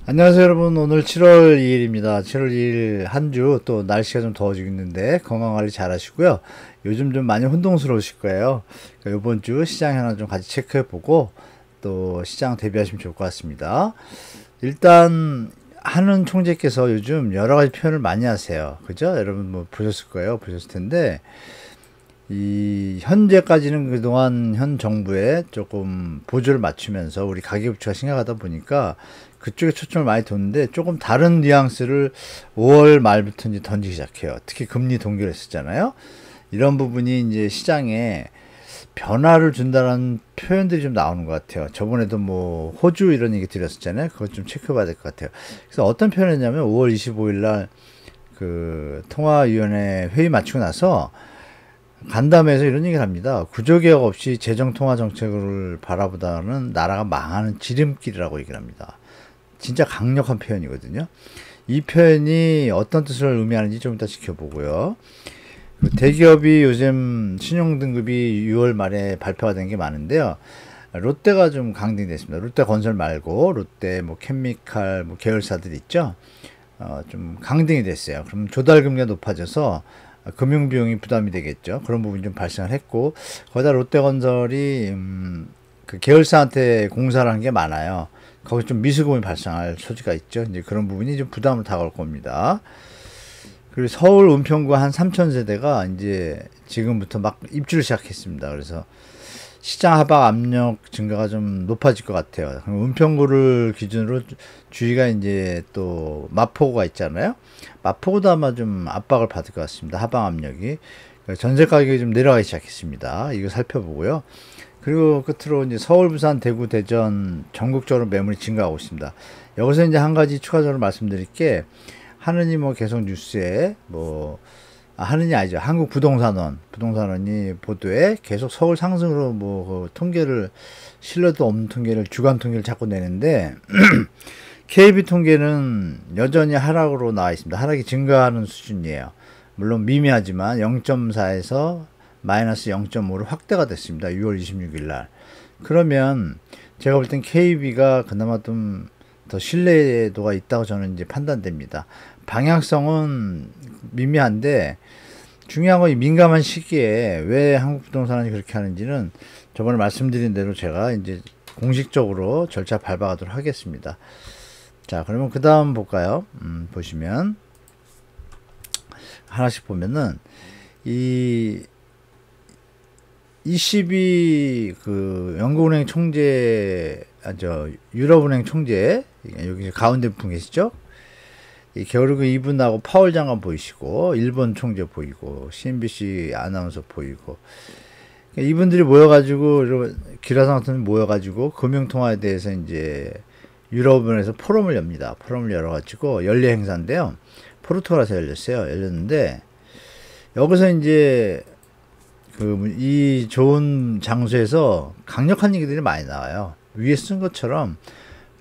안녕하세요 여러분. 오늘 7월 2일입니다. 7월 2일 한 주 또 날씨가 좀 더워지고 있는데 건강관리 잘 하시고요. 요즘 좀 많이 혼동스러우실 거예요. 그러니까 이번 주 시장 현황 좀 같이 체크해보고 또 시장 대비하시면 좋을 것 같습니다. 일단 한은 총재께서 요즘 여러 가지 표현을 많이 하세요. 그죠? 여러분 뭐 보셨을 거예요. 보셨을 텐데 이 현재까지는 그동안 현 정부에 조금 보조를 맞추면서 우리 가계부채가 심각하다 보니까 그쪽에 초점을 많이 뒀는데 조금 다른 뉘앙스를 5월 말부터 이제 던지기 시작해요. 특히 금리 동결 했었잖아요. 이런 부분이 이제 시장에 변화를 준다는 표현들이 좀 나오는 것 같아요. 저번에도 뭐 호주 이런 얘기 드렸었잖아요. 그것 좀 체크해봐야 될 것 같아요. 그래서 어떤 표현이냐면 5월 25일 날 그 통화위원회 회의 마치고 나서 간담회에서 이런 얘기를 합니다. 구조개혁 없이 재정통화정책을 바라보다는 나라가 망하는 지름길이라고 얘기를 합니다. 진짜 강력한 표현이거든요. 이 표현이 어떤 뜻을 의미하는지 좀 이따 지켜보고요. 대기업이 요즘 신용등급이 6월 말에 발표가 된 게 많은데요. 롯데가 좀 강등됐습니다. 롯데건설 말고 롯데 뭐 케미칼 뭐 계열사들 있죠. 좀 강등이 됐어요. 그럼 조달금리가 높아져서 금융비용이 부담이 되겠죠. 그런 부분이 좀 발생을 했고, 거기다 롯데건설이 그 계열사한테 공사를 한 게 많아요. 거기 좀 미수금이 발생할 소지가 있죠. 이제 그런 부분이 좀 부담으로 다가올 겁니다. 그리고 서울 은평구 한 3천 세대가 이제 지금부터 막 입주를 시작했습니다. 그래서 시장 하방 압력 증가가 좀 높아질 것 같아요. 그럼 은평구를 기준으로 주위가 이제 또 마포구가 있잖아요. 마포구도 아마 좀 압박을 받을 것 같습니다. 하방 압력이. 전세 가격이 좀 내려가기 시작했습니다. 이거 살펴보고요. 그리고 끝으로 이제 서울, 부산, 대구, 대전 전국적으로 매물이 증가하고 있습니다. 여기서 이제 한 가지 추가적으로 말씀드릴 게, 하느니 뭐 계속 뉴스에 하느니 아니죠. 한국부동산원이 보도에 계속 서울 상승으로 그 통계를, 신뢰도 없는 통계를, 주간 통계를 자꾸 내는데 KB 통계는 여전히 하락으로 나와 있습니다. 하락이 증가하는 수준이에요. 물론 미미하지만 0.4에서 마이너스 0.5로 확대가 됐습니다. 6월 26일 날. 그러면 제가 볼 땐 KB가 그나마 좀 더 신뢰도가 있다고 저는 이제 판단됩니다. 방향성은 미미한데 중요한 건 이 민감한 시기에 왜 한국부동산이 그렇게 하는지는 저번에 말씀드린 대로 제가 이제 공식적으로 절차 밟아가도록 하겠습니다. 자, 그러면 그 다음 볼까요? 보시면 하나씩 보면은 이 ECB 그 영국은행 총재, 유럽은행 총재, 여기 가운데 분 계시죠? 이 겨울그 이분하고 파월 장관 보이시고, 일본 총재 보이고, CNBC 아나운서 보이고, 이분들이 모여가지고, 기라상 같은 모여가지고, 금융통화에 대해서 이제 유럽은에서 포럼을 엽니다. 포럼을 열어가지고, 연례 행사인데요. 포르투갈에서 열렸는데, 여기서 이제, 이 좋은 장소에서 강력한 얘기들이 많이 나와요. 위에 쓴 것처럼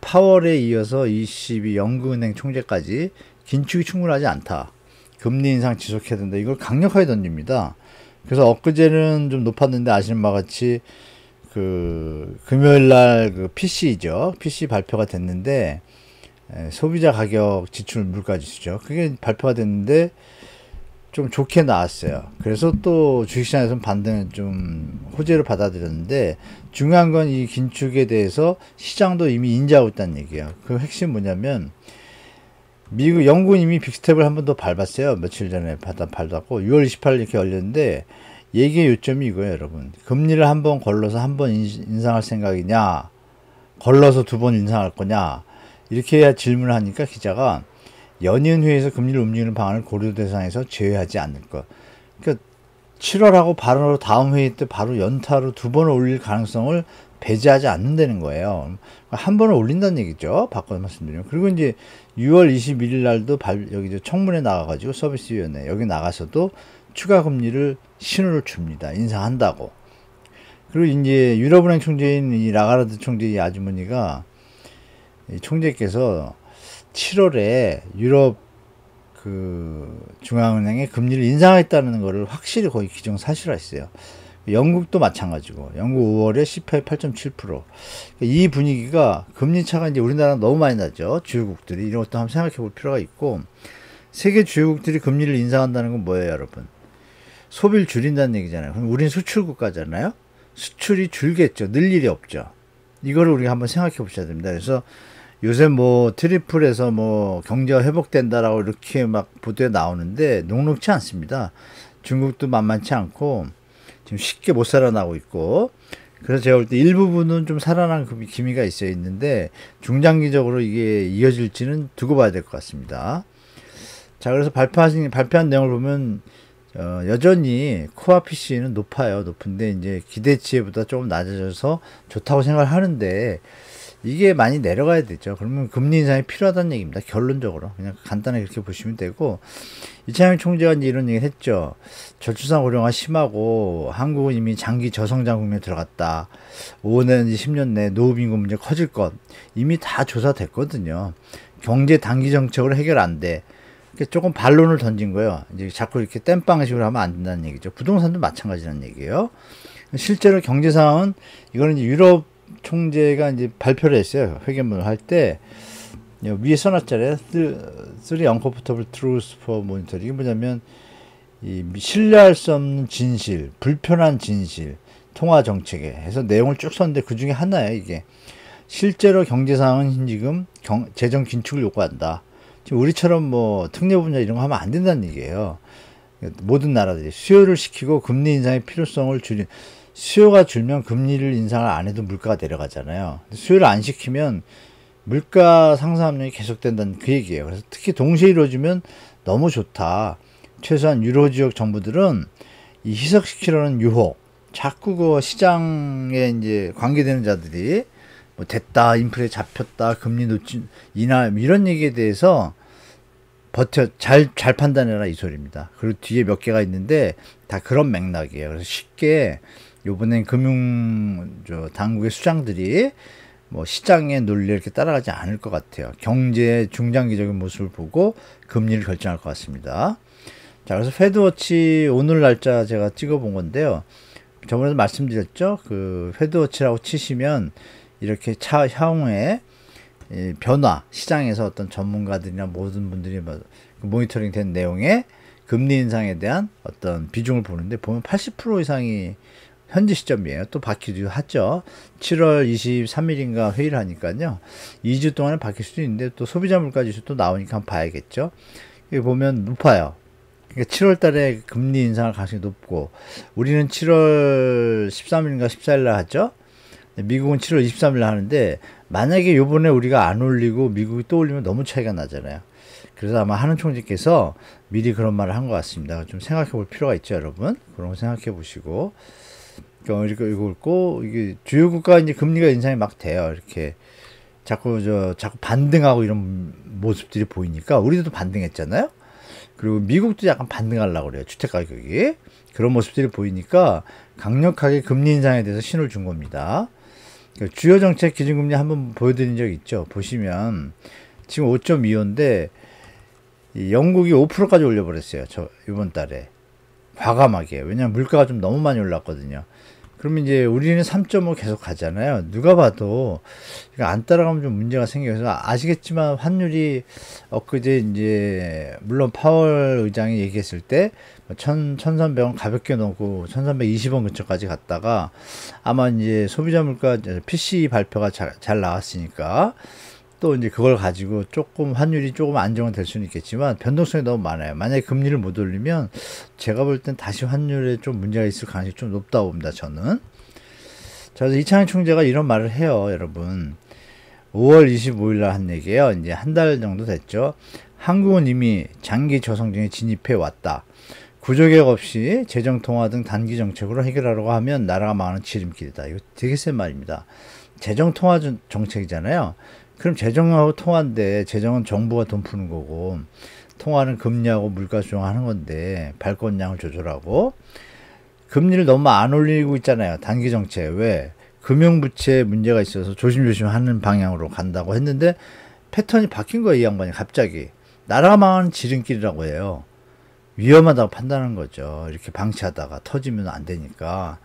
파월에 이어서 ECB 영국은행 총재까지 긴축이 충분하지 않다. 금리 인상 지속해야 된다. 이걸 강력하게 던집니다. 그래서 엊그제는 좀 높았는데 아시는 바와 같이 금요일 날 PC죠. PC 발표가 됐는데 소비자 가격 지출 물가 지수죠. 그게 발표가 됐는데 좀 좋게 나왔어요. 그래서 또 주식시장에서는 반등을 좀 호재로 받아들였는데, 중요한 건 이 긴축에 대해서 시장도 이미 인지하고 있다는 얘기예요. 그 핵심 뭐냐면, 영국은 이미 빅스텝을 한 번 더 밟았어요. 며칠 전에 밟았고 6월 28일 이렇게 열렸는데, 얘기의 요점이 이거예요, 여러분. 금리를 한 번 걸러서 한 번 인상할 생각이냐, 걸러서 두 번 인상할 거냐, 이렇게 해야 질문을 하니까 기자가 연이은 회의에서 금리를 움직이는 방안을 고려 대상에서 제외하지 않을 것. 그러니까 7월하고 바로 다음 회의 때 바로 연타로 두 번 올릴 가능성을 배제하지 않는다는 거예요. 한 번을 올린다는 얘기죠. 바꿔서 말씀드리면. 그리고 이제 6월 21일 날도 여기 청문회 나가가지고 서비스위원회 여기 나가서도 추가 금리를 신호를 줍니다. 인상한다고. 그리고 이제 유럽은행 총재인 이 라가르드 총재 이 아주머니가, 이 총재께서 7월에 유럽 중앙은행에 금리를 인상했다는 것을 확실히 거의 기정사실화했어요. 영국도 마찬가지고 영국 5월에 CPI 8.7%. 이 분위기가 금리 차가 이제 우리나라랑 너무 많이 나죠. 주요국들이 이런 것도 한번 생각해 볼 필요가 있고 세계 주요국들이 금리를 인상한다는 건 뭐예요, 여러분? 소비를 줄인다는 얘기잖아요. 그럼 우리는 수출 국가잖아요. 수출이 줄겠죠. 늘 일이 없죠. 이거를 우리가 한번 생각해 보셔야 됩니다. 그래서 요새 뭐 트리플에서 뭐 경제가 회복된다라고 이렇게 막 보도에 나오는데 녹록치 않습니다. 중국도 만만치 않고 지금 쉽게 못 살아나고 있고 그래서 제가 볼 때 일부분은 좀 살아난 기미가 있는데 중장기적으로 이게 이어질지는 두고 봐야 될 것 같습니다. 자, 그래서 발표한 내용을 보면 여전히 코어 PC는 높아요. 높은데 이제 기대치보다 조금 낮아져서 좋다고 생각을 하는데 이게 많이 내려가야 되죠. 그러면 금리 인상이 필요하다는 얘기입니다. 결론적으로 그냥 간단하게 그렇게 보시면 되고 이창용 총재가 이제 이런 얘기를 했죠. 저출산 고령화 심하고 한국은 이미 장기 저성장 국면에 들어갔다. 5년, 10년 내에 노후빈곤 문제 커질 것 이미 다 조사됐거든요. 경제 단기 정책으로 해결 안 돼. 조금 반론을 던진 거예요. 이제 자꾸 이렇게 땜빵식으로 하면 안 된다는 얘기죠. 부동산도 마찬가지라는 얘기예요. 실제로 경제 상황은 이거는 이제 유럽 총재가 이제 발표를 했어요. 회견문을 할 때 위에 써놨잖아요. Three uncomfortable truths for monitoring. 이게 뭐냐면 이 신뢰할 수 없는 진실, 불편한 진실, 통화 정책에 해서 내용을 쭉 썼는데 그 중에 하나예요. 이게 실제로 경제 상황은 지금 재정 긴축을 요구한다. 지금 우리처럼 뭐 특례 분야 이런 거 하면 안 된다는 얘기예요. 모든 나라들이 수요를 시키고 금리 인상의 필요성을 수요가 줄면 금리를 인상을 안 해도 물가가 내려가잖아요. 수요를 안 시키면 물가 상승 압력이 계속된다는 그 얘기예요. 그래서 특히 동시에 이루어지면 너무 좋다. 최소한 유로 지역 정부들은 이 희석시키려는 유혹, 자꾸 그 시장에 이제 관계되는 자들이 뭐 됐다, 인플레 잡혔다, 금리 인하 이런 얘기에 대해서 잘 판단해라 이 소리입니다. 그리고 뒤에 몇 개가 있는데 다 그런 맥락이에요. 그래서 쉽게 요번엔 당국의 수장들이 뭐 시장의 논리에 이렇게 따라가지 않을 것 같아요. 경제의 중장기적인 모습을 보고 금리를 결정할 것 같습니다. 자, 그래서 페드워치 오늘 날짜 제가 찍어본 건데요. 저번에도 말씀드렸죠. 그 페드워치라고 치시면 이렇게 향후에 변화, 시장에서 어떤 전문가들이나 모든 분들이 모니터링 된 내용에 금리 인상에 대한 어떤 비중을 보는데 보면 80% 이상이 현재 시점이에요. 또 바뀌기도 하죠. 7월 23일인가 회의를 하니까요. 2주 동안에 바뀔 수도 있는데 또 소비자 물가 지수 또 나오니까 한번 봐야겠죠. 여기 보면 높아요. 그러니까 7월 달에 금리 인상할 가능성이 높고 우리는 7월 13일인가 14일 날 하죠. 미국은 7월 23일 날 하는데 만약에 요번에 우리가 안 올리고 미국이 또 올리면 너무 차이가 나잖아요. 그래서 아마 하는 총재께서 미리 그런 말을 한 것 같습니다. 좀 생각해 볼 필요가 있죠, 여러분. 그런 거 생각해 보시고. 이거 있고, 이게 주요 국가 이제 금리가 인상이 막 돼요. 이렇게 자꾸 반등하고 이런 모습들이 보이니까 우리도 반등했잖아요. 그리고 미국도 약간 반등하려고 그래요. 주택 가격이. 그런 모습들이 보이니까 강력하게 금리 인상에 대해서 신호를 준 겁니다. 주요 정책 기준금리 한번 보여드린 적 있죠. 보시면 지금 5.25인데 영국이 5%까지 올려버렸어요. 이번 달에 과감하게. 왜냐면 물가가 좀 너무 많이 올랐거든요. 그러면 이제 우리는 3.5 계속 가잖아요. 누가 봐도 안 따라가면 좀 문제가 생겨서 아시겠지만 환율이 엊그제 이제 물론 파월 의장이 얘기했을 때 1,300원 가볍게 넣고 1,320원 근처까지 갔다가 아마 이제 소비자 물가 PCE 발표가 잘 나왔으니까 또 이제 그걸 가지고 조금 환율이 조금 안정될 수는 있겠지만 변동성이 너무 많아요. 만약에 금리를 못 올리면 제가 볼 땐 다시 환율에 좀 문제가 있을 가능성이 좀 높다고 봅니다. 저는. 자, 그래서 이창용 총재가 이런 말을 해요, 여러분. 5월 25일 날 한 얘기예요. 이제 한 달 정도 됐죠. 한국은 이미 장기 저성장에 진입해 왔다. 구조개혁 없이 재정 통화 등 단기 정책으로 해결하려고 하면 나라가 망하는 지름길이다. 이거 되게 센 말입니다. 재정 통화 정책이잖아요. 그럼 재정하고 통화인데 재정은 정부가 돈 푸는 거고 통화는 금리하고 물가 조정하는 건데 발권량을 조절하고 금리를 너무 안 올리고 있잖아요. 단기 정책. 왜? 금융부채에 문제가 있어서 조심조심 하는 방향으로 간다고 했는데 패턴이 바뀐 거예요. 이 양반이 갑자기. 나라가 망하는 지름길이라고 해요. 위험하다고 판단한 거죠. 이렇게 방치하다가 터지면 안 되니까.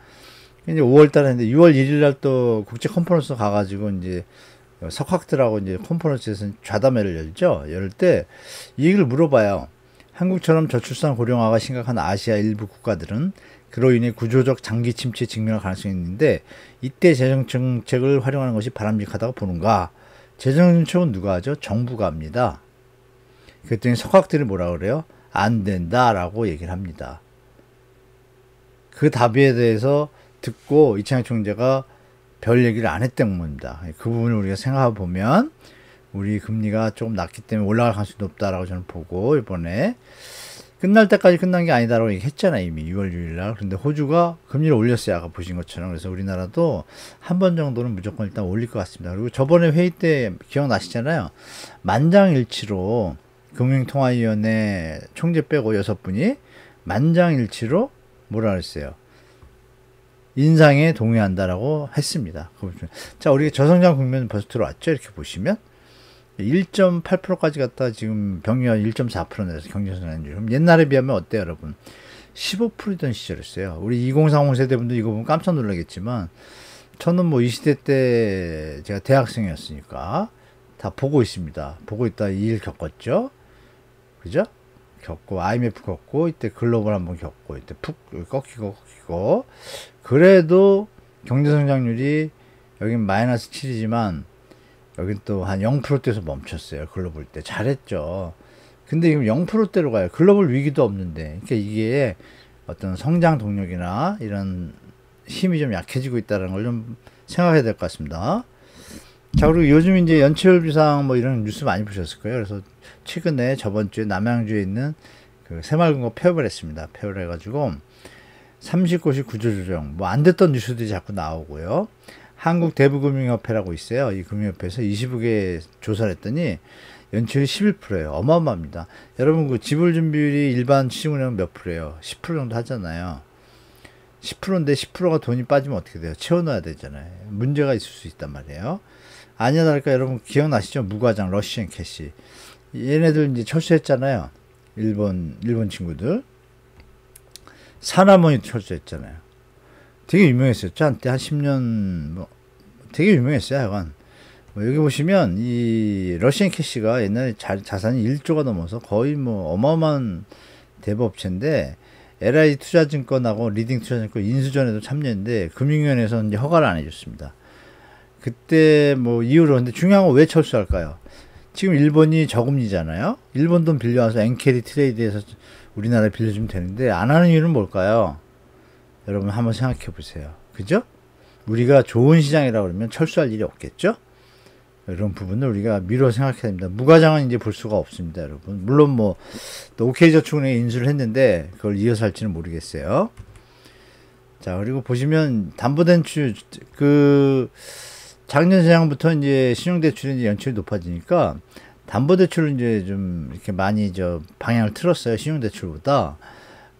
이제 5월 달에 했는데 6월 1일 날 또 국제 컨퍼런스 가가지고 이제 석학들하고 이제 컨퍼런스에서 좌담회를 열죠. 열 때 이 얘기를 물어봐요. 한국처럼 저출산 고령화가 심각한 아시아 일부 국가들은 그로 인해 구조적 장기 침체에 직면할 가능성이 있는데 이때 재정 정책을 활용하는 것이 바람직하다고 보는가? 재정 정책은 누가 하죠? 정부가 합니다. 그랬더니 석학들이 뭐라 그래요? 안 된다라고 얘기를 합니다. 그 답에 대해서 듣고 이창용 총재가 별 얘기를 안 했던 겁니다. 그 부분을 우리가 생각해 보면 우리 금리가 조금 낮기 때문에 올라갈 가능성이 높다라고 저는 보고 이번에 끝날 때까지 끝난 게 아니다라고 얘기했잖아요. 이미 6월 6일 날. 그런데 호주가 금리를 올렸어요. 아까 보신 것처럼. 그래서 우리나라도 한 번 정도는 무조건 일단 올릴 것 같습니다. 그리고 저번에 회의 때 기억나시잖아요. 만장일치로 금융통화위원회 총재 빼고 6분이 만장일치로 뭐라 그랬어요? 인상에 동의한다라고 했습니다. 자, 우리가 저성장 국면 벌써 들어왔죠? 이렇게 보시면 1.8%까지 갔다 지금 병리가 1.4% 내서 경제성장률. 그럼 옛날에 비하면 어때요, 여러분? 15%던 시절이었어요. 우리 2030 세대분들 이거 보면 깜짝 놀라겠지만 저는 뭐 이 시대 때 제가 대학생이었으니까 다 보고 있습니다. 보고 있다 이 일 겪었죠. 그죠? 겪고 IMF 겪고 이때 글로벌 한번 겪고 이때 푹 꺾이고 그래도 경제성장률이 여긴 마이너스 7이지만 여긴 또 한 0%대에서 멈췄어요. 글로벌 때 잘했죠. 근데 지금 0%대로 가요. 글로벌 위기도 없는데. 그러니까 이게 어떤 성장 동력이나 이런 힘이 좀 약해지고 있다는 걸 좀 생각해야 될 것 같습니다. 자, 그리고 요즘 이제 연체율 비상 뭐 이런 뉴스 많이 보셨을 거예요. 그래서 최근에 저번 주에 남양주에 있는 그 새마을금고 폐업을 했습니다. 폐업을 해가지고 30곳이 구조조정 뭐 안 됐던 뉴스들이 자꾸 나오고요. 한국대부금융협회라고 있어요. 이 금융협회에서 20개 조사를 했더니 연체율이 11%예요. 어마어마합니다. 여러분 그 지불준비율이 일반 시중은행은 몇 프로예요? 10% 정도 하잖아요. 10%인데 10%가 돈이 빠지면 어떻게 돼요? 채워넣어야 되잖아요. 문제가 있을 수 있단 말이에요. 아니나 다를까 여러분 기억나시죠? 무과장 러시안 캐시. 얘네들 이제 철수했잖아요. 일본 친구들. 사나몬이 철수했잖아요. 되게 유명했어요. 한때 한 10년 뭐 되게 유명했어요. 하여간 뭐 여기 보시면 이 러시안 캐시가 옛날에 자산이 1조가 넘어서 거의 뭐 어마어마한 대부업체인데 LI 투자증권하고 리딩 투자증권 인수전에도 참여했는데 금융위원회에서 이제 허가를 안 해줬습니다. 그때 뭐 이유로 근데 중요한 건 왜 철수할까요? 지금 일본이 저금리잖아요. 일본 돈 빌려와서 엔캐리 트레이드에서 우리나라에 빌려주면 되는데 안 하는 이유는 뭘까요? 여러분 한번 생각해 보세요. 그죠? 우리가 좋은 시장이라고 그러면 철수할 일이 없겠죠? 이런 부분을 우리가 미뤄 생각해야 됩니다. 무과장은 이제 볼 수가 없습니다, 여러분. 물론 뭐 또 OK저축은행에 인수를 했는데 그걸 이어서 할지는 모르겠어요. 자, 그리고 보시면 담보대출 그 작년 시장부터 이제 신용대출이 이제 연체율이 높아지니까 담보대출을 이제 좀 이렇게 많이 방향을 틀었어요. 신용대출보다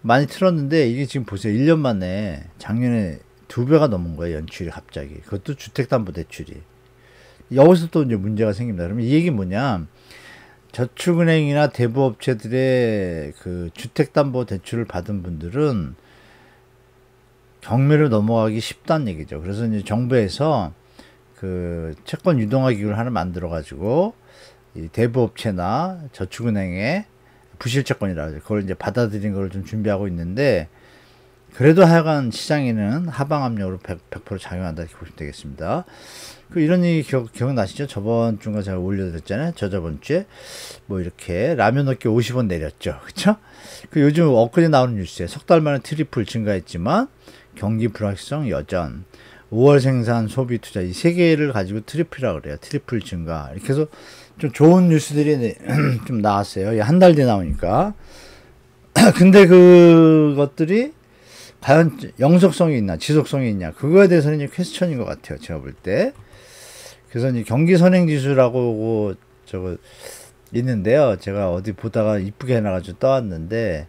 많이 틀었는데 이게 지금 보세요. 1년 만에 작년에 2배가 넘은 거예요. 연출이 갑자기. 그것도 주택담보대출이. 여기서 또 이제 문제가 생깁니다. 그러면 이 얘기는 뭐냐? 저축은행이나 대부업체들의 그 주택담보대출을 받은 분들은 경매로 넘어가기 쉽다는 얘기죠. 그래서 이제 정부에서 그 채권 유동화 기구를 하나 만들어 가지고 이 대부업체나 저축은행에 부실채권이라고 하죠. 그걸 이제 받아들인 걸 좀 준비하고 있는데 그래도 하여간 시장에는 하방 압력으로 100% 작용한다 이렇게 보시면 되겠습니다. 그 이런 얘기 기억나시죠? 저번 주인가 제가 올려드렸잖아요. 저번 주에 뭐 이렇게 라면 어깨 50원 내렸죠. 그쵸? 그 요즘 엊그제 나오는 뉴스에 석 달 만에 트리플 증가했지만 경기 불확실성 여전 5월 생산 소비 투자 이 세 개를 가지고 트리플이라고 그래요. 트리플 증가. 이렇게 해서 좀 좋은 뉴스들이 좀 나왔어요. 한 달 뒤에 나오니까. 근데 그것들이 과연 영속성이 있나, 지속성이 있냐, 그거에 대해서는 이제 퀘스천인 것 같아요. 제가 볼 때. 그래서 이제 경기 선행지수라고 저거 있는데요. 제가 어디 보다가 이쁘게 해놔가지고 떠왔는데,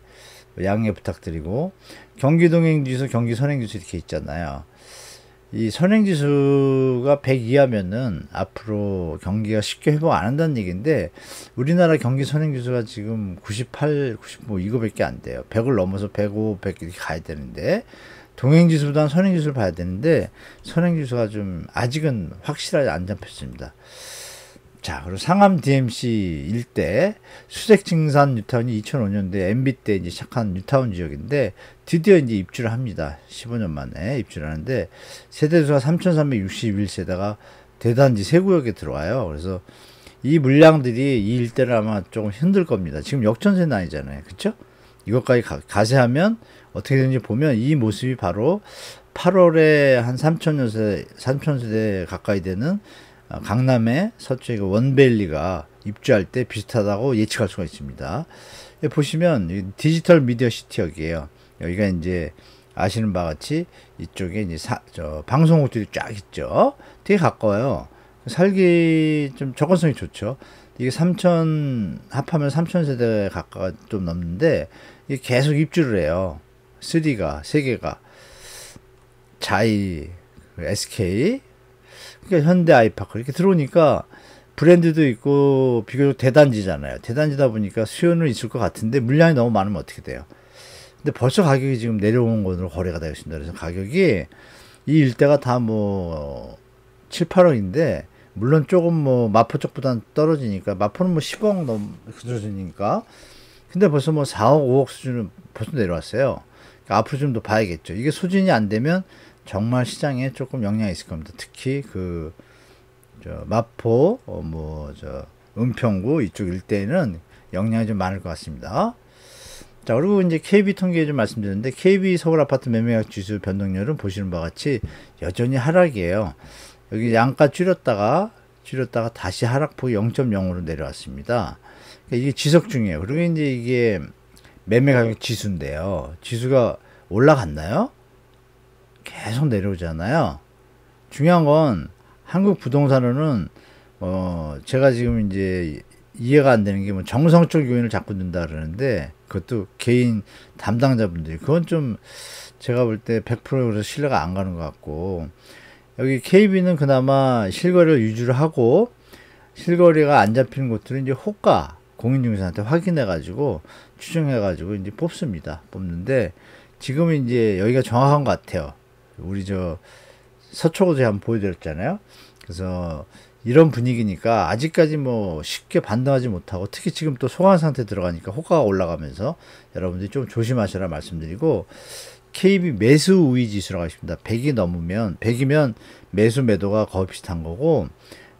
양해 부탁드리고, 경기 동행지수, 경기 선행지수 이렇게 있잖아요. 이 선행지수가 100 이하면은 앞으로 경기가 쉽게 회복 안 한다는 얘기인데 우리나라 경기 선행지수가 지금 98, 90 뭐 이거밖에 안 돼요. 100을 넘어서 105, 100 이렇게 가야 되는데 동행지수보다는 선행지수를 봐야 되는데 선행지수가 좀 아직은 확실하게 안 잡혔습니다. 자, 그리고 상암 DMC 일대 수색증산 뉴타운이 2005년도에 MB 때 이제 시작한 뉴타운 지역인데 드디어 이제 입주를 합니다. 15년 만에 입주를 하는데 세대수가 3,361세대가 대단지 세 구역에 들어와요. 그래서 이 물량들이 이 일대를 아마 조금 힘들 겁니다. 지금 역전세 난이잖아요. 그쵸? 이것까지 가세하면 어떻게 되는지 보면 이 모습이 바로 8월에 한 3,000세대 가까이 되는 강남의 서쪽의 원베일리가 입주할 때 비슷하다고 예측할 수가 있습니다. 보시면 디지털 미디어 시티역이에요. 여기가 이제 아시는 바와 같이 이쪽에 이제 방송국들이 쫙 있죠. 되게 가까워요. 살기 좀 접근성이 좋죠. 이게 합하면 3,000세대 가까이 좀 넘는데 이게 계속 입주를 해요. 3가 3개가 자이, SK, 그러니까 현대 아이파크 이렇게 들어오니까 브랜드도 있고 비교적 대단지잖아요. 대단지다 보니까 수요는 있을 것 같은데 물량이 너무 많으면 어떻게 돼요? 근데 벌써 가격이 지금 내려온 것으로 거래가 되고 있습니다. 그래서 가격이 이 일대가 다 뭐 7, 8억인데 물론 조금 뭐 마포 쪽보다는 떨어지니까 마포는 뭐 10억 수준이니까 근데 벌써 뭐 4억, 5억 수준은 벌써 내려왔어요. 그러니까 앞으로 좀 더 봐야겠죠. 이게 소진이 안 되면 정말 시장에 조금 영향이 있을 겁니다. 특히 마포, 은평구 이쪽 일대에는 영향이 좀 많을 것 같습니다. 자, 그리고 이제 KB 통계 좀 말씀드렸는데, KB 서울 아파트 매매가격 지수 변동률은 보시는 바와 같이 여전히 하락이에요. 여기 양가 줄였다가 다시 하락폭이 0.0으로 내려왔습니다. 그러니까 이게 지속 중이에요. 그리고 이제 이게 매매가격 지수인데요. 지수가 올라갔나요? 계속 내려오잖아요. 중요한 건 한국 부동산으로는 제가 지금 이제 이해가 안 되는 게 뭐 정성적 요인을 자꾸 둔다 그러는데 그것도 개인 담당자분들이 그건 좀 제가 볼 때 100% 신뢰가 안 가는 것 같고 여기 KB는 그나마 실거래를 유지를 하고 실거래가 안 잡히는 곳들은 이제 호가 공인중개사한테 확인해 가지고 추정해 가지고 이제 뽑는데 지금은 이제 여기가 정확한 것 같아요. 우리 서초구도 한번 보여드렸잖아요. 그래서 이런 분위기니까 아직까지 뭐 쉽게 반등하지 못하고 특히 지금 또 소강 상태 들어가니까 호가가 올라가면서 여러분들이 좀 조심하시라 말씀드리고 KB 매수 우위 지수라고 있습니다. 100이면 매수 매도가 거의 비슷한 거고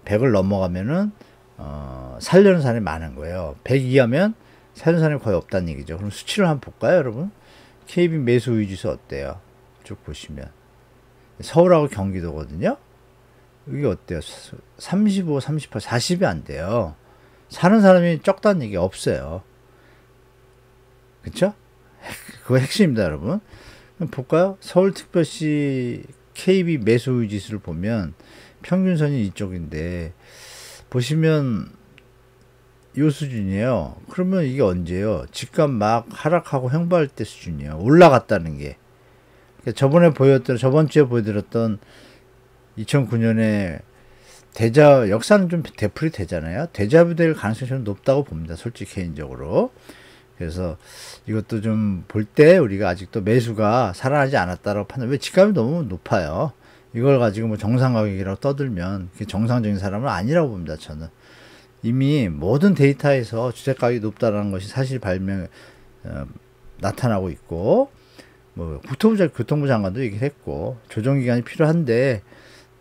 100을 넘어가면은 살려는 사람이 많은 거예요. 100 이하면 살려는 사람이 거의 없다는 얘기죠. 그럼 수치를 한번 볼까요, 여러분? KB 매수 우위 지수 어때요? 쭉 보시면 서울하고 경기도거든요. 이게 어때요? 35, 38, 40이 안 돼요. 사는 사람이 적다는 얘기 없어요. 그쵸? 그거 핵심입니다, 여러분. 그럼 볼까요? 서울특별시 KB 매수 지수를 보면 평균선이 이쪽인데 보시면 이 수준이에요. 그러면 이게 언제예요? 집값 막 하락하고 횡보할 때 수준이에요. 올라갔다는 게. 저번 주에 보여드렸던 2009년에 역사는 좀 되풀이 되잖아요. 데자뷰 될 가능성이 좀 높다고 봅니다. 솔직히 개인적으로. 그래서 이것도 좀 볼 때 우리가 아직도 매수가 살아나지 않았다라고 판단. 왜 집값이 너무 높아요. 이걸 가지고 뭐 정상 가격이라고 떠들면 그게 정상적인 사람은 아니라고 봅니다. 저는 이미 모든 데이터에서 주택 가격이 높다라는 것이 사실 나타나고 있고 뭐 교통부 장관도 얘기를 했고 조정 기간이 필요한데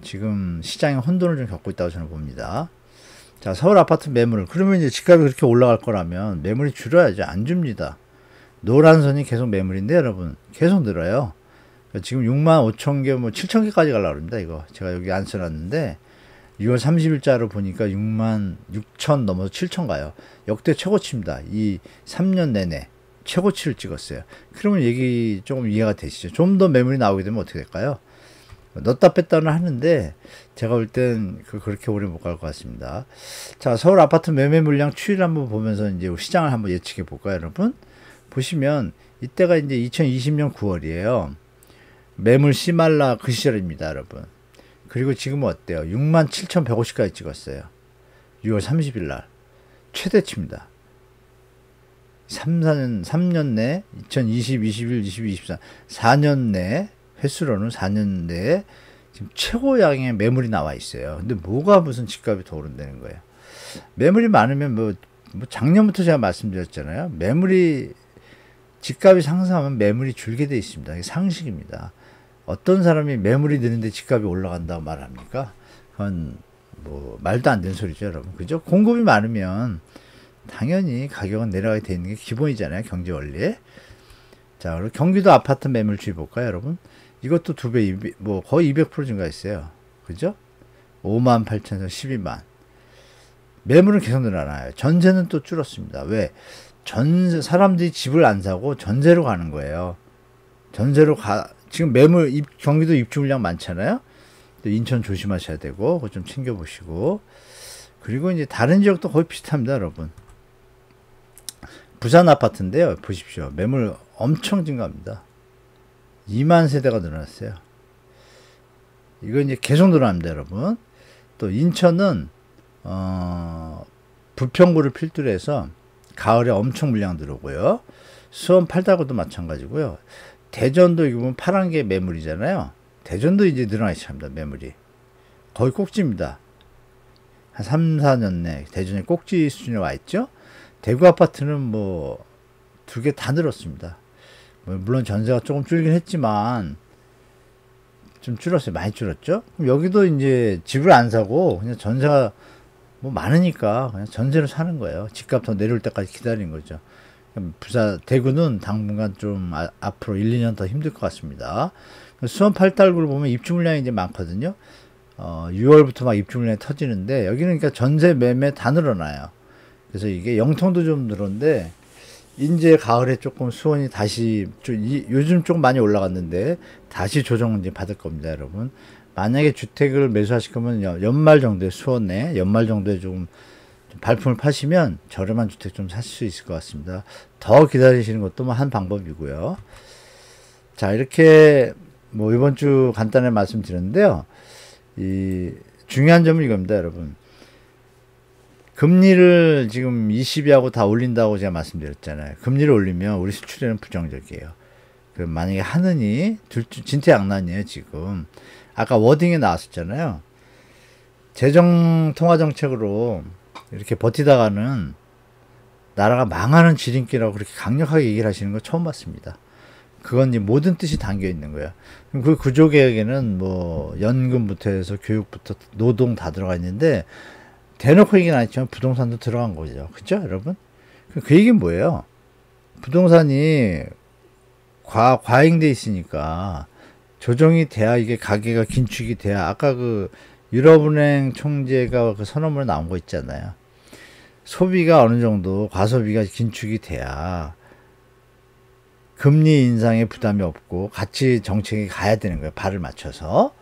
지금 시장에 혼돈을 좀 겪고 있다고 저는 봅니다. 자, 서울 아파트 매물. 그러면 이제 집값이 그렇게 올라갈 거라면 매물이 줄어야죠. 안 줍니다. 노란 선이 계속 매물인데 여러분 계속 늘어요. 지금 6만 5천 개, 뭐 7천 개까지 가려고 합니다. 이거 제가 여기 안 써놨는데 6월 30일자로 보니까 6만 6천 넘어서 7천 가요. 역대 최고치입니다. 이 3년 내내 최고치를 찍었어요. 그러면 얘기 조금 이해가 되시죠? 좀 더 매물이 나오게 되면 어떻게 될까요? 넣었다 뺐다는 하는데 제가 볼 땐 그렇게 오래 못 갈 것 같습니다. 자, 서울 아파트 매매 물량 추이를 한번 보면서 이제 시장을 한번 예측해 볼까요, 여러분? 보시면 이때가 이제 2020년 9월이에요. 매물 씨말라 그 시절입니다, 여러분. 그리고 지금은 어때요? 67,150까지 찍었어요. 6월 30일 날 최대치입니다. 3년 내 2020, 21, 22, 23 4년 내 횟수로는 4년 내에 지금 최고량의 매물이 나와 있어요. 근데 뭐가 무슨 집값이 더 오른다는 거예요. 매물이 많으면 뭐 작년부터 제가 말씀드렸잖아요. 매물이 집값이 상승하면 매물이 줄게 돼 있습니다. 이게 상식입니다. 어떤 사람이 매물이 느는데 집값이 올라간다고 말합니까? 그건 뭐 말도 안 되는 소리죠, 여러분. 그죠? 공급이 많으면 당연히 가격은 내려가게 돼 있는 게 기본이잖아요, 경제 원리에. 자, 그리고 경기도 아파트 매물주의 볼까요, 여러분? 이것도 2배, 뭐 거의 200% 증가했어요. 그죠? 5만 8천에서 12만. 매물은 계속 늘어나요. 전세는 또 줄었습니다. 왜? 사람들이 집을 안 사고 전세로 가는 거예요. 지금 경기도 입주 물량 많잖아요. 또 인천 조심하셔야 되고, 그거 좀 챙겨보시고. 그리고 이제 다른 지역도 거의 비슷합니다, 여러분. 부산 아파트인데요. 보십시오. 매물 엄청 증가합니다. 2만 세대가 늘어났어요. 이거 이제 계속 늘어납니다, 여러분. 또 인천은, 부평구를 필두로 해서 가을에 엄청 물량 들어오고요. 수원 팔다구도 마찬가지고요. 대전도 이거 보면 파란 게 매물이잖아요. 대전도 이제 늘어나기 시작합니다, 매물이. 거의 꼭지입니다. 한 3, 4년 내 대전의 꼭지 수준에 와 있죠. 대구 아파트는 뭐, 2개 다 늘었습니다. 물론 전세가 조금 줄긴 했지만, 좀 줄었어요. 많이 줄었죠. 그럼 여기도 이제 집을 안 사고, 그냥 전세가 뭐 많으니까 그냥 전세를 사는 거예요. 집값 더 내려올 때까지 기다리는 거죠. 대구는 당분간 좀 앞으로 1, 2년 더 힘들 것 같습니다. 수원 팔달구를 보면 입주 물량이 이제 많거든요. 6월부터 막 입주 물량이 터지는데, 여기는 그러니까 전세 매매 다 늘어나요. 그래서 이게 영통도 좀 늘었는데, 이제 가을에 조금 수원이 다시, 요즘 조금 많이 올라갔는데, 다시 조정 이제 받을 겁니다, 여러분. 만약에 주택을 매수하실 거면 연말 정도에 수원에, 연말 정도에 좀 발품을 파시면 저렴한 주택 좀 사실 수 있을 것 같습니다. 더 기다리시는 것도 뭐 한 방법이고요. 자, 이렇게 뭐 이번 주 간단하게 말씀드렸는데요. 중요한 점은 이겁니다, 여러분. 금리를 지금 20이하고 다 올린다고 제가 말씀드렸잖아요. 금리를 올리면 우리 수출에는 부정적이에요. 만약에 하느니 진퇴양난이에요, 지금. 아까 워딩에 나왔었잖아요. 재정통화정책으로 이렇게 버티다가는 나라가 망하는 지름길이라고 그렇게 강력하게 얘기를 하시는 거 처음 봤습니다. 그건 이제 모든 뜻이 담겨 있는 거예요. 그럼 그 구조개혁에는 뭐 연금부터 해서 교육부터 노동 다 들어가 있는데, 대놓고 얘기는 안 했지만 부동산도 들어간 거죠. 그죠, 여러분? 그 얘기는 뭐예요? 부동산이 과잉돼 있으니까 조정이 돼야, 이게 가계가 긴축이 돼야, 아까 그 유럽은행 총재가 그 선언문에 나온 거 있잖아요. 소비가 어느 정도, 과소비가 긴축이 돼야 금리 인상에 부담이 없고 같이 정책이 가야 되는 거예요. 발을 맞춰서.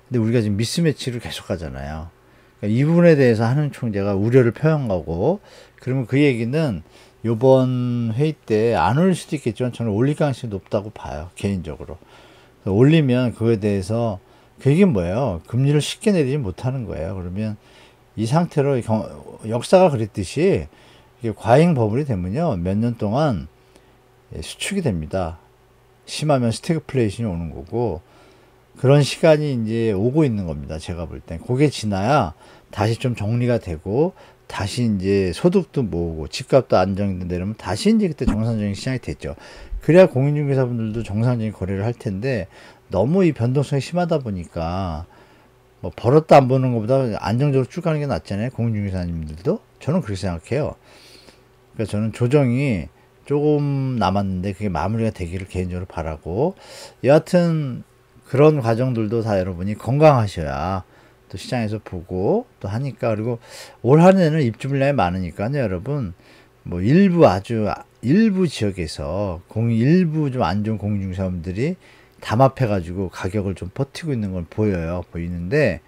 근데 우리가 지금 미스매치를 계속 가잖아요. 그러니까 이 부분에 대해서 하는 총재가 우려를 표한 거고, 그러면 그 얘기는 요번 회의 때 안 올릴 수도 있겠지만 저는 올릴 가능성이 높다고 봐요, 개인적으로. 올리면 그거에 대해서, 그게 뭐예요? 금리를 쉽게 내리지 못하는 거예요. 그러면 이 상태로 역사가 그랬듯이 이게 과잉 버블이 되면요, 몇 년 동안 수축이 됩니다. 심하면 스태그플레이션이 오는 거고, 그런 시간이 이제 오고 있는 겁니다. 제가 볼 땐. 그게 지나야 다시 좀 정리가 되고, 다시 이제 소득도 모으고, 집값도 안정된다 이러면 다시 이제 그때 정상적인 시장이 됐죠. 그래야 공인중개사분들도 정상적인 거래를 할 텐데, 너무 이 변동성이 심하다 보니까, 뭐 벌었다 안 버는 것보다 안정적으로 쭉 가는 게 낫잖아요. 공인중개사님들도. 저는 그렇게 생각해요. 그러니까 저는 조정이 조금 남았는데 그게 마무리가 되기를 개인적으로 바라고, 여하튼 그런 과정들도 다 여러분이 건강하셔야 또 시장에서 보고 또 하니까. 그리고 올 한 해는 입주 물량이 많으니까요, 여러분. 뭐 일부 지역에서 일부 좀 안 좋은 공인중개사분들이 담합해가지고 가격을 좀 버티고 있는 걸 보이는데,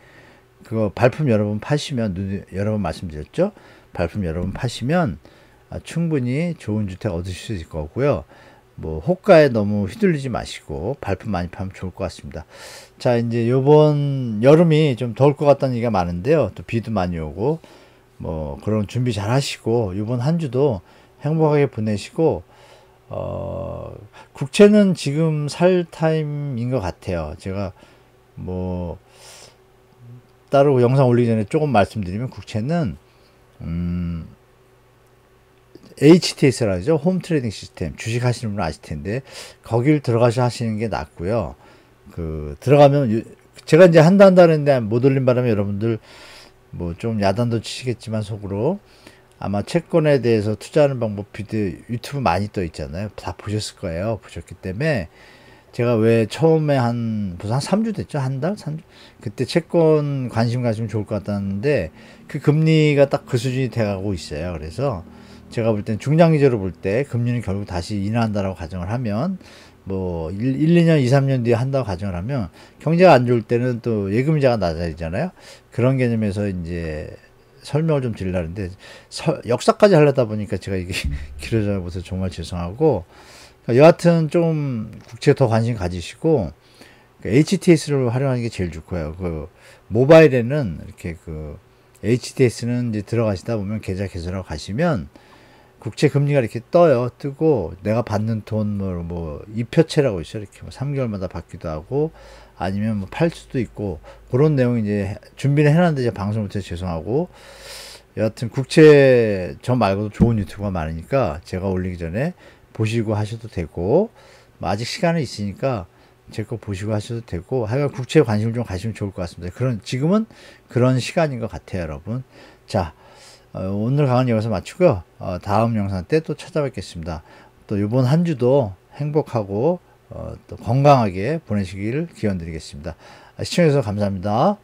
그거 발품 여러 번 파시면, 여러 번 말씀드렸죠? 발품 여러 번 파시면 충분히 좋은 주택 얻으실 수 있을 거고요. 뭐 호가에 너무 휘둘리지 마시고 발품 많이 파면 좋을 것 같습니다. 자, 이제 요번 여름이 좀 더울 것 같다는 얘기가 많은데요. 또 비도 많이 오고, 뭐 그런 준비 잘 하시고 요번 한 주도 행복하게 보내시고, 국채는 지금 살 타임인 것 같아요. 제가 뭐 따로 영상 올리기 전에 조금 말씀드리면 국채는 HTS라 하죠. 홈 트레이딩 시스템. 주식 하시는 분은 아실 텐데 거길 들어가서 하시는 게 낫고요. 들어가면 제가 이제 한다 했는데 못 올린 바람에 여러분들 뭐 좀 야단도 치시겠지만 속으로 아마 채권에 대해서 투자하는 방법 비디오 유튜브 많이 떠 있잖아요. 다 보셨을 거예요. 보셨기 때문에 제가 왜 처음에 벌써 한 3주 됐죠? 한 달? 3주? 그때 채권 관심 가지면 좋을 것 같았는데 그 금리가 딱 그 수준이 돼가고 있어요. 그래서 제가 볼 땐 중장기적으로 볼 때 금리는 결국 다시 인하한다라고 가정을 하면 뭐 2년, 2, 3년 뒤에 한다고 가정을 하면 경제가 안 좋을 때는 또 예금자가 낮아지잖아요. 그런 개념에서 이제 설명을 좀 드리려는데 역사까지 하려다 보니까 제가 이게 길어져 보서 정말 죄송하고 여하튼 좀 국채에 더 관심 가지시고 HTS를 활용하는 게 제일 좋고요. 모바일에는 이렇게 HTS는 이제 들어가시다 보면 계좌 개설하고 가시면 국채 금리가 이렇게 뜨고 내가 받는 돈 뭐 입표채라고 있어요. 이렇게 뭐 3개월마다 받기도 하고 아니면 뭐 팔 수도 있고 그런 내용 이제 준비를 해놨는데 이제 방송 못해서 죄송하고 여하튼 국채 저 말고도 좋은 유튜브가 많으니까 제가 올리기 전에 보시고 하셔도 되고 뭐 아직 시간은 있으니까 제 거 보시고 하셔도 되고 하여간 국채에 관심을 좀 가시면 좋을 것 같습니다. 지금은 그런 시간인 것 같아요, 여러분. 자, 오늘 강의는 여기서 마치고요. 다음 영상 때 또 찾아뵙겠습니다. 또 이번 한 주도 행복하고 또 건강하게 보내시길 기원 드리겠습니다. 시청해주셔서 감사합니다.